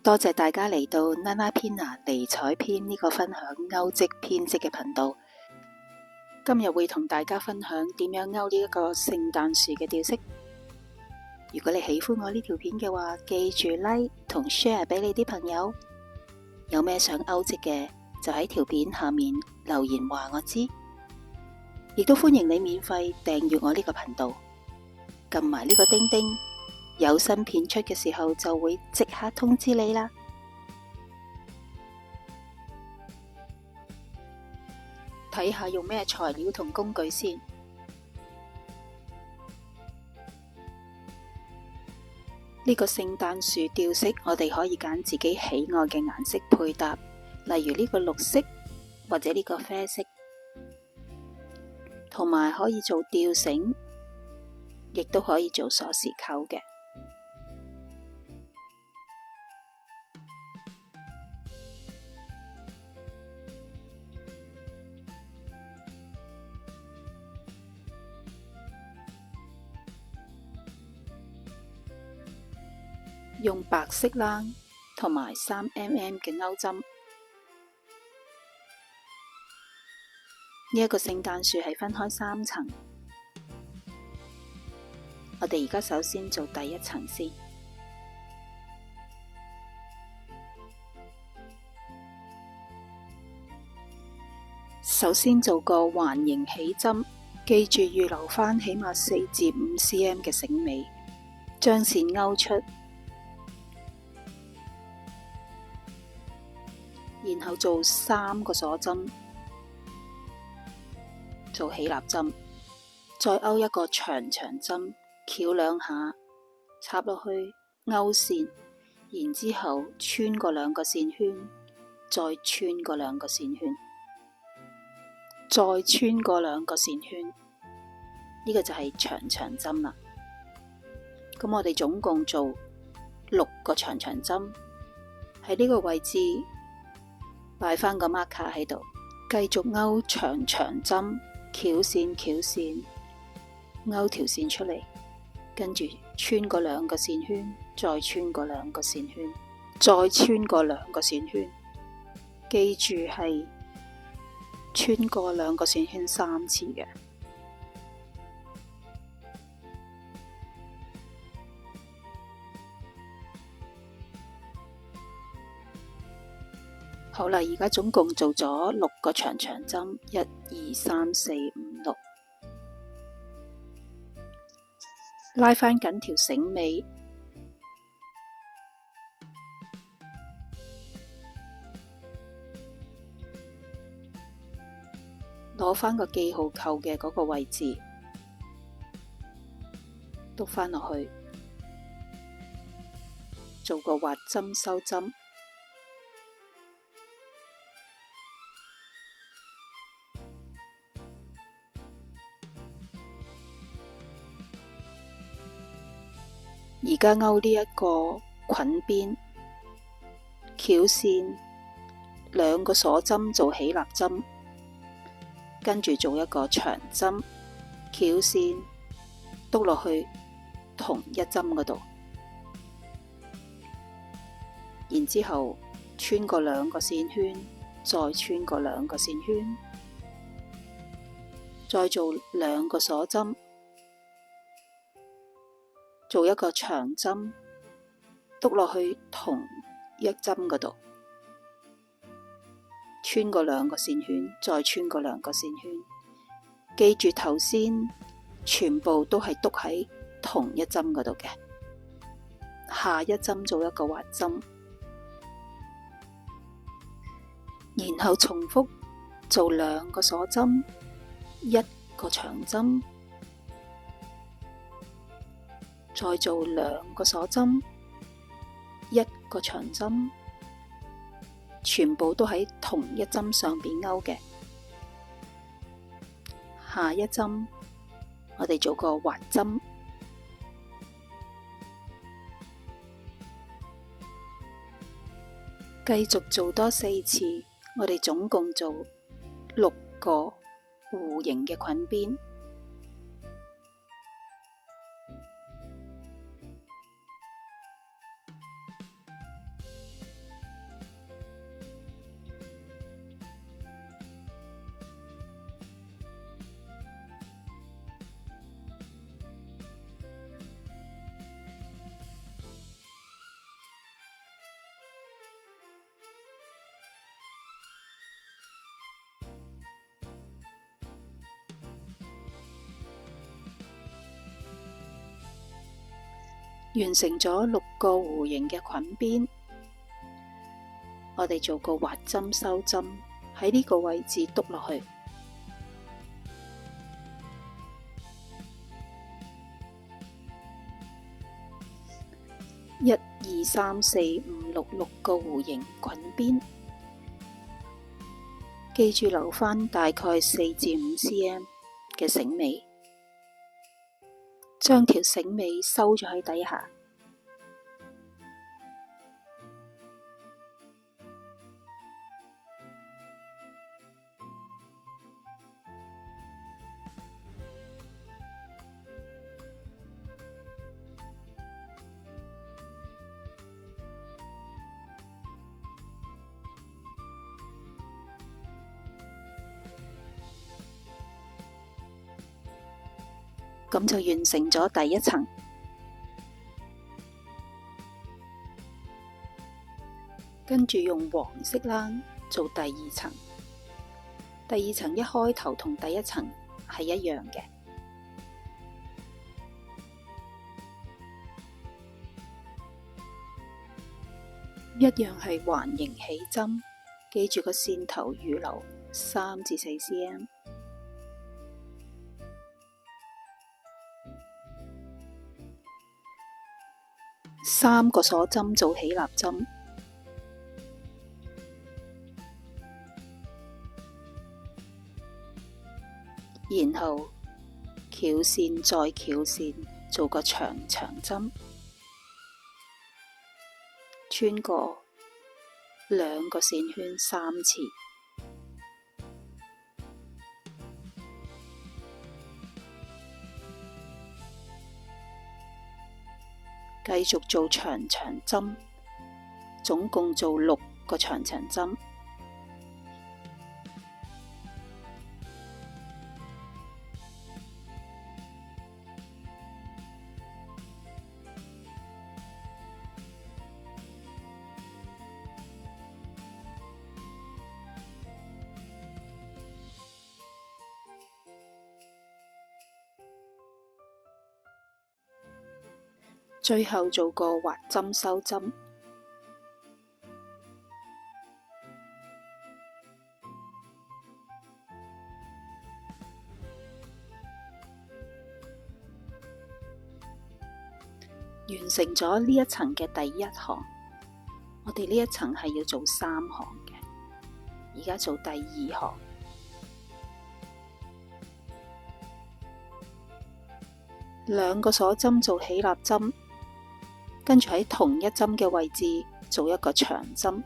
多謝大家嚟到 Nana Pina 尼采篇呢個分享鈎織編織嘅頻道。今日會同大家分享點樣鈎呢一個聖誕樹嘅吊飾。如果你喜歡我呢條片嘅話，記住 like 同 share 俾你啲朋友。有咩想鈎織嘅，就喺條片下面留言話我知。亦都歡迎你免費訂閱我呢個頻道，撳埋呢個叮叮，有新片出嘅時候就會即刻通知你啦。睇下用咩材料同工具先。呢個聖誕樹吊飾，我哋可以揀自己喜愛嘅顏色配搭，例如呢個綠色或者呢個啡色，同埋可以做吊繩，亦都可以做鎖匙扣嘅。用白色冷同埋3mm 嘅鈎針。呢一個聖誕樹係分開3層，我哋而家首先做第一層先。首先做個環形起針，記住預留返起碼4至5 cm 嘅繩尾，將線勾出。然後做3個鎖針，做起立針，再勾一個長長針，翹2下，插落去勾線，然之後穿過2個線圈，再穿過2個線圈，再穿過2個線圈，呢個就係長長針啦。咁我哋總共做6個長長針，喺呢個位置擺返個 marker 喺度，繼續勾長長針，翹線翹線，勾條線出嚟，跟住穿過2個線圈，再穿過2個線圈，再穿過2個線圈，記住係穿過2個線圈3次嘅。好啦，而家總共做咗6個長長針，1、2、3、4、5、6，拉返緊條繩尾，攞返個記號扣嘅嗰個位置，篤返落去，做個滑針收針。而家勾呢一個裙邊，翹線2個鎖針做起立針，跟住做一個長針，翹線篤落去同一針嗰度，然之後穿過2個線圈，再穿過2個線圈，再做2個鎖針，做一個長針，篤落去同一針嗰度，穿過2個線圈，再穿過2個線圈。記住頭先全部都係篤喺同一針嗰度嘅。下一針做一個滑針，然後重複做2個鎖針，1個長針，再做2個鎖針，1個長針，全部都喺同一針上邊勾嘅。下一針我哋做個滑針，繼續做多4次，我哋總共做6個弧形嘅裙邊。完成咗6個弧形嘅裙邊，我哋做個滑針收針，喺呢個位置篤落去。1、2、3、4、5、6個弧形裙邊，記住留返大概4至5 cm 嘅繩尾，將條繩尾收咗喺底下。咁就完成咗第一層。跟住用黃色冷做第二層。第二層一開頭同第一層係一樣嘅，一樣係環形起針，記住個線頭預留3至4 cm。3個鎖針做起立針，然後翹線再翹線，做個長長針，穿過2個線圈3次。繼續做長長針，總共做6個長長針。最後做個滑針收針，完成咗呢一層嘅第一行。我哋呢一層係要做3行嘅，而家做第2行。2個鎖針做起立針，跟住喺同一針嘅位置做一個長針，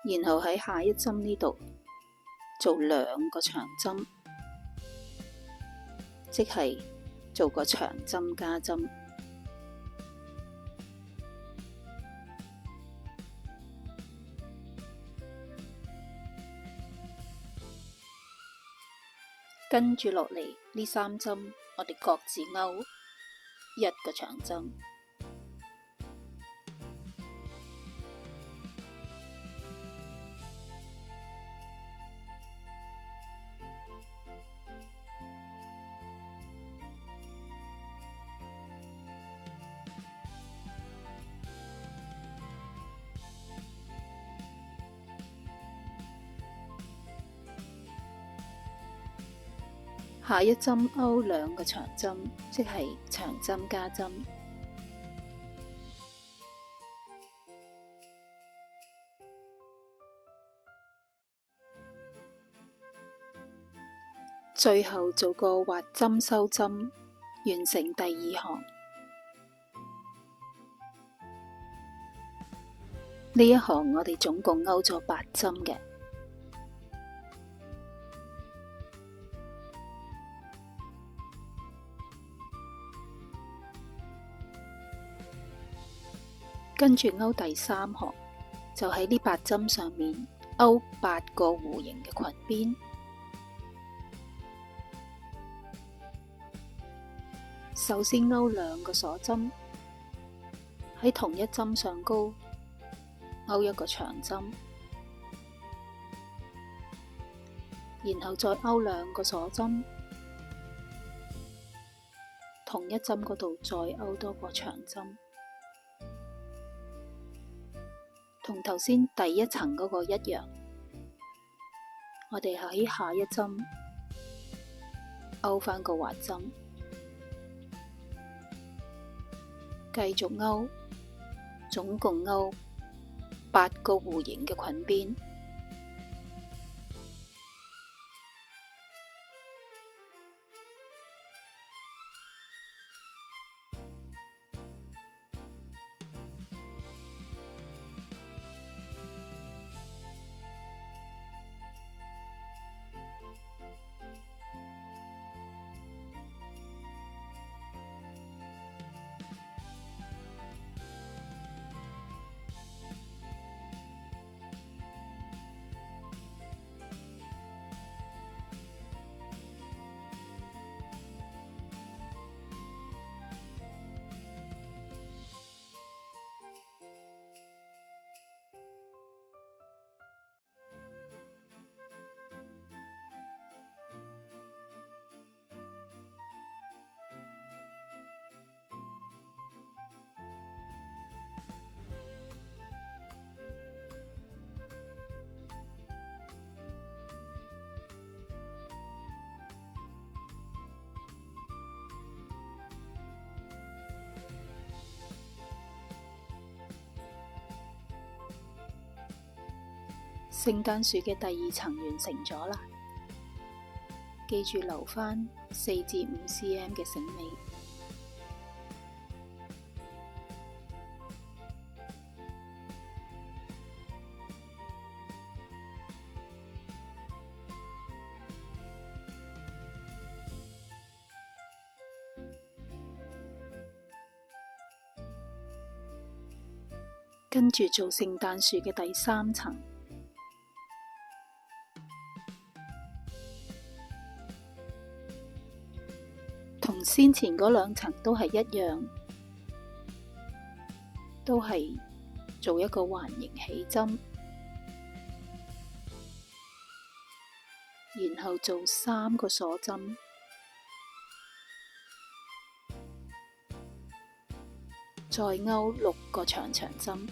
然後喺下一針呢度做2個長針，即係做個長針加針，跟住落嚟呢3針，我哋各自勾1個長針。下一針勾2個長針，即係長針加針。最後做個滑針收針，完成第2行。呢一行我哋總共勾咗8針嘅。跟住勾第3行，就喺呢8針上面勾8個弧形嘅裙邊，首先勾兩個鎖針，喺同一針上高勾一個長針，然後再勾兩個鎖針，同一針嗰度再勾多個長針，同頭先第一層嗰個一樣。我哋喺下一針勾返個滑針，繼續勾，總共勾8個弧形嘅裙邊。聖誕樹嘅第二層完成咗啦，記住留返4至5 cm 嘅繩尾。跟住做聖誕樹嘅第3層。同先前嗰2層都係一樣，都係做一個環形起針，然後做3個鎖針，再勾6個長針。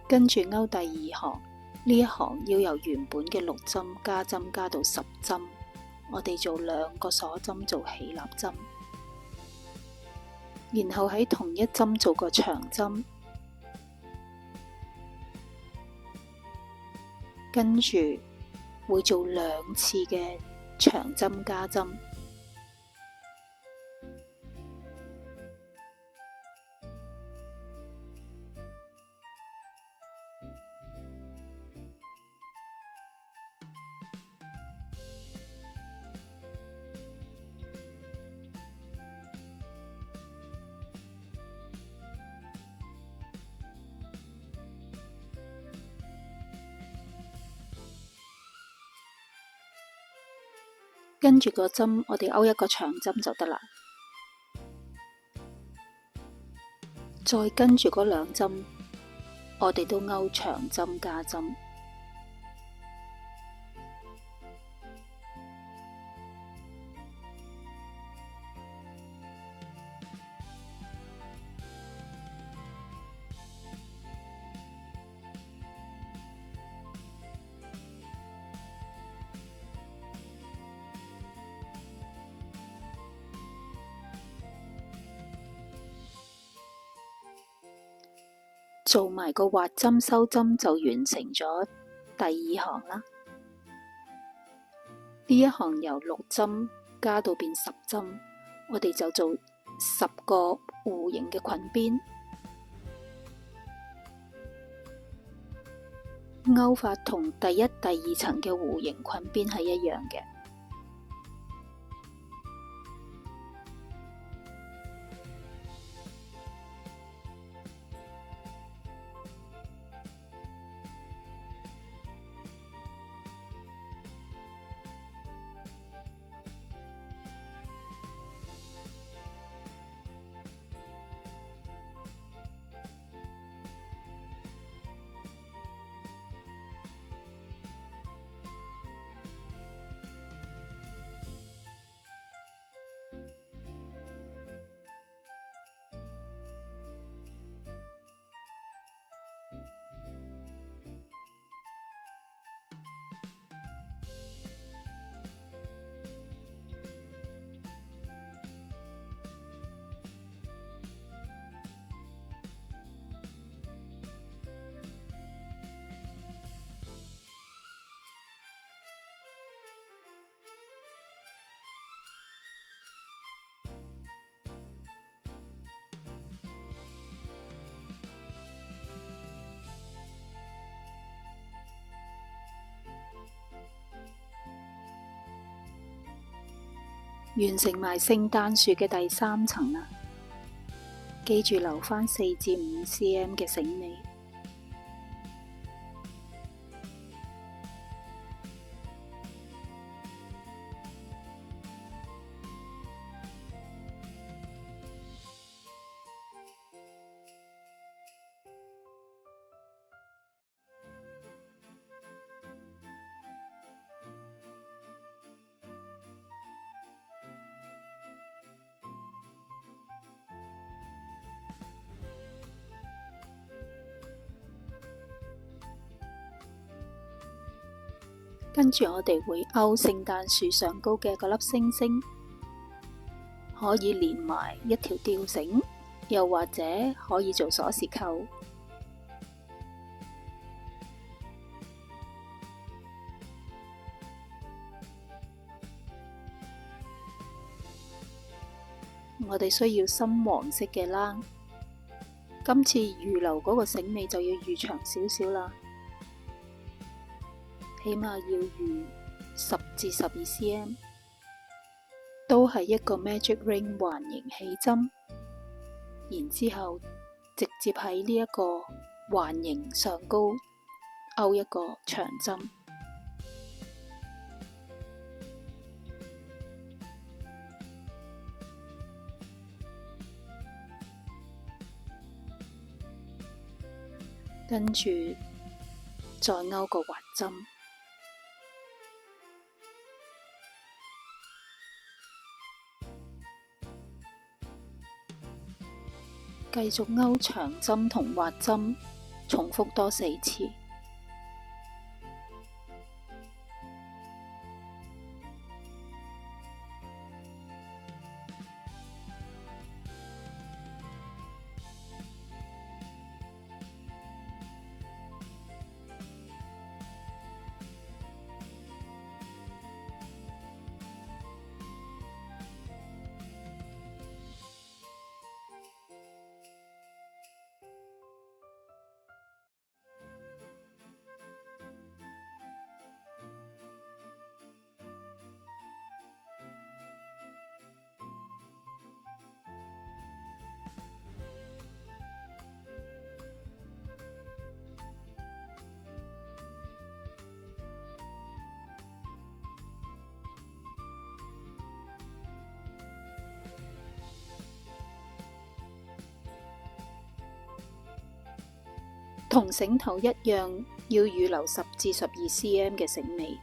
跟住勾第2行，呢一行要由原本嘅6針加針加到10針，我哋做2個鎖針做起立針，然後喺同一針做個長針，跟住會做2次嘅長針加針。跟住個針，我哋勾一個長針就得啦。再跟住嗰2針，我哋都勾長針加針。做埋個滑針收針就完成咗第二行啦。呢一行由6針加到變10針，我哋就做10個弧形嘅裙邊。勾法同第一、第二層嘅弧形裙邊係一樣嘅。完成埋聖誕樹嘅第3層啦，記住留返4至5 cm 嘅繩尾。跟住我哋會勾聖誕樹上高嘅嗰粒星星，可以連埋一條吊繩，又或者可以做鎖匙扣。我哋需要深黃色嘅啦，今次預留嗰個繩尾就要預長少少啦。起碼要預10至12 cm， 都係一個 Magic Ring 環形起針，然之後直接喺呢一個環形上高勾一個長針，跟住再勾個滑針。繼續勾長針同滑針，重複多4次。同繩頭一樣，要預留10至12 cm 嘅繩尾。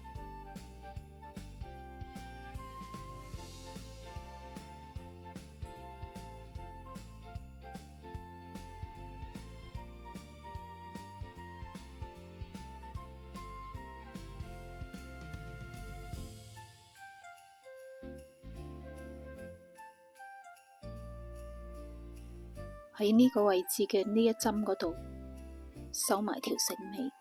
喺呢個位置嘅呢一針嗰度，收埋條繩尾。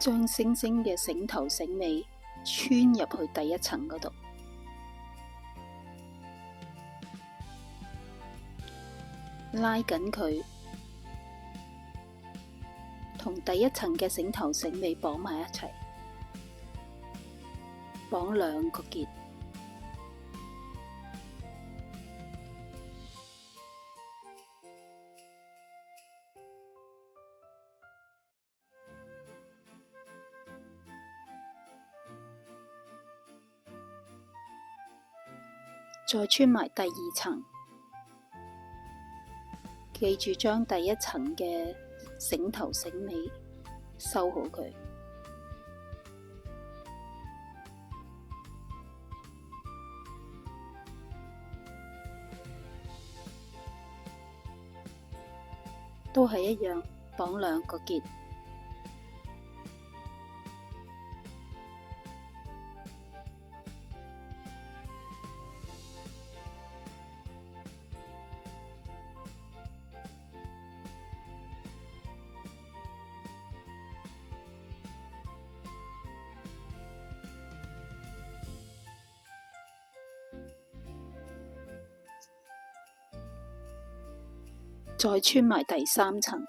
將星星嘅繩頭繩尾穿入去第一層嗰度，拉緊佢，同第一層嘅繩頭繩尾綁埋一齊，綁兩個結。再穿埋第二層，記住將第一層嘅繩頭繩尾收好佢。都係一樣，綁兩個結。再穿埋第三層，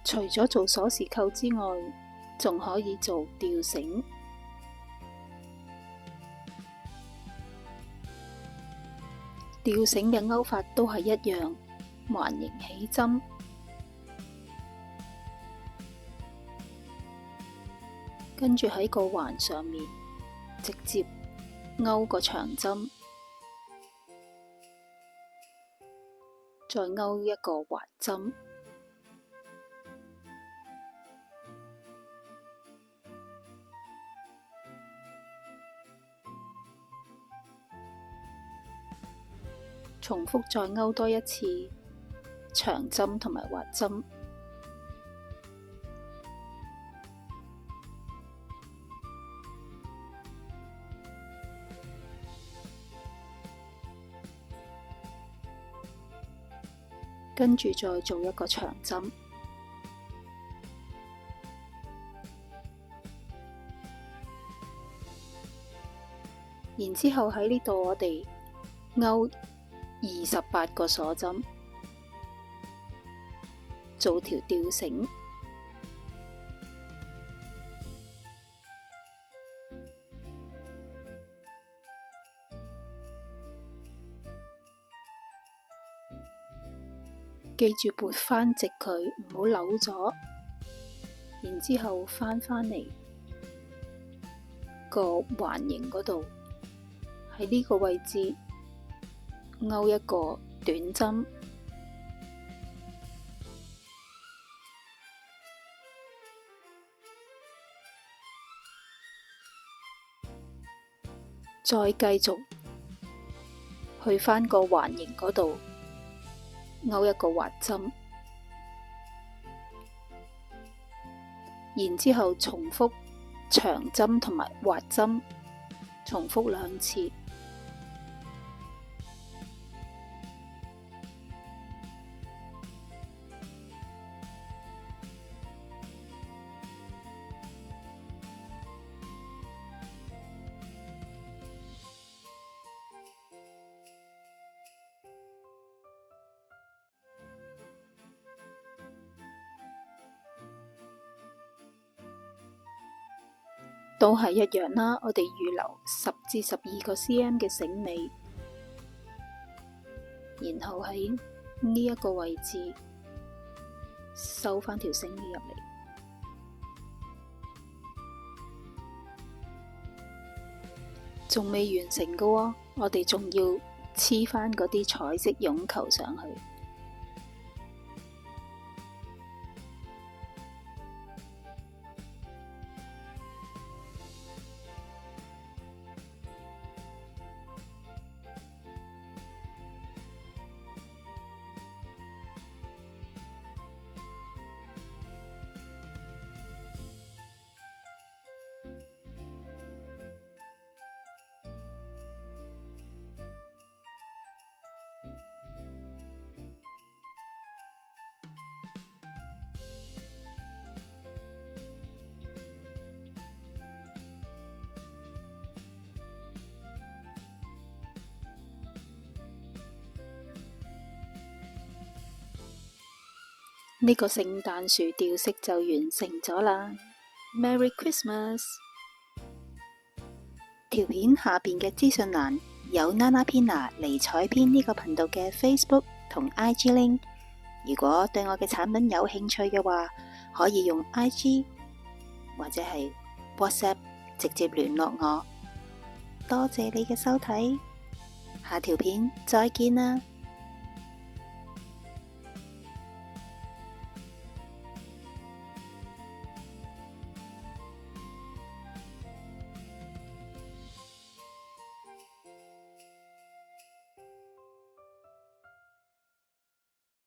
除咗做鎖匙扣之外，仲可以做吊繩。吊繩嘅勾法都係一樣，環形起針，跟住喺個環上面直接勾個長針，再勾一個滑針。重複再勾多一次長針同埋滑針，跟住再做一個長針，然之後喺呢度我哋勾28個鎖針，做條吊繩。記住撥返直佢，唔好扭咗。然之後返嚟個環形嗰度，喺呢個位置勾一個短針，再繼續去返個環形嗰度勾一個滑針，然之後重複長針同埋滑針，重複2次。都係一樣啦。我哋預留10至12個 cm 嘅繩尾，然後喺呢一個位置收返條繩尾入嚟。仲未完成㗎喎，我哋仲要黐返嗰啲彩色絨球上去。呢個聖誕樹吊飾就完成咗啦。Merry Christmas！ 條片下邊嘅資訊欄有 Nanapina 尼采編呢個頻道嘅 Facebook 同 IG link。如果對我嘅產品有興趣嘅話，可以用 IG 或者係 WhatsApp 直接聯絡我。多謝你嘅收睇，下條片再見啦！